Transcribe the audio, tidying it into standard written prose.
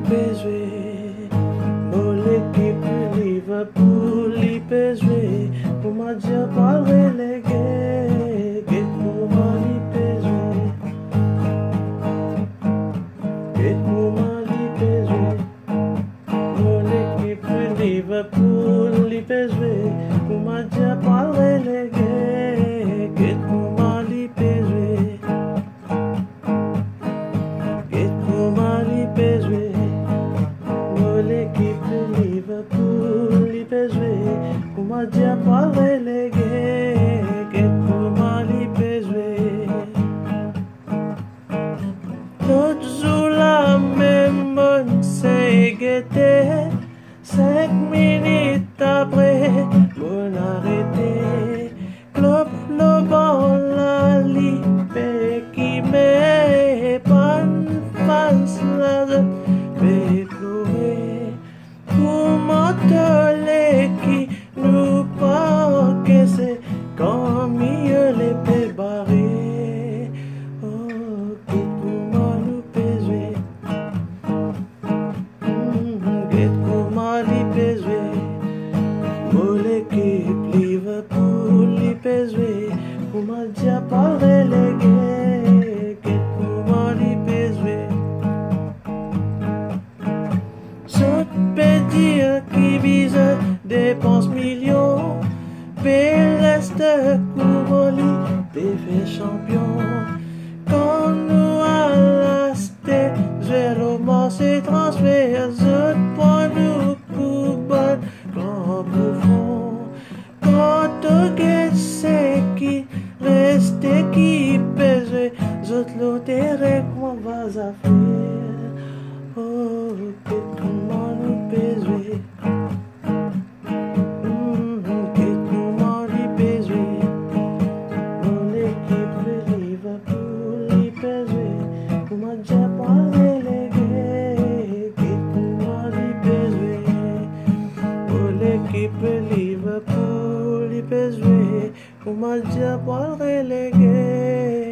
jouer. Pour l'équipe Liverpool, il peut jouer. Pour moi, Dieu pas relégué. Pour moi, il peut jouer. Pour moi, il peut jouer. Pour l'équipe Liverpool, il peut jouer. Pour moi, Dieu pas relégué. Pour moi, il peut jouer. Pour moi, il peut jouer. Pour l'équipe Liverpool, il peut jouer. Pour moi, Dieu pas relégué. Pour moi, il peut jouer. L'autre jour, la même bonne s'est guettée. 5 minutes après, mon arrêté. Club le bon la lippe qui met pas une face là de pleurer. Pour m'entendre qui nous parle que c'est comme mieux les peut barrer. Oh, pour moi nous peut jouer. Pour moi il peut jouer. Pour l'équipe Liverpool il peut jouer. Pour moi Dieu pas relégué. Pour moi il peut jouer. Je peux dire qu'il vise dépense millions. Reste Kouboli, t'es fait champion. Quand nous à l'acheter, j'ai romancé transfert. Je prends nous Koubon, grand bouffon. Quand tu guettes, c'est qui reste qui pèse. Je te l'auterai, comment vas-tu faire? Oh, comment nous pèse. Pour moi, Dieu pas relégué. Pour moi, il peut jouer. Pour l'équipe Liverpool, il peut jouer. Pour moi, Dieu pas relégué.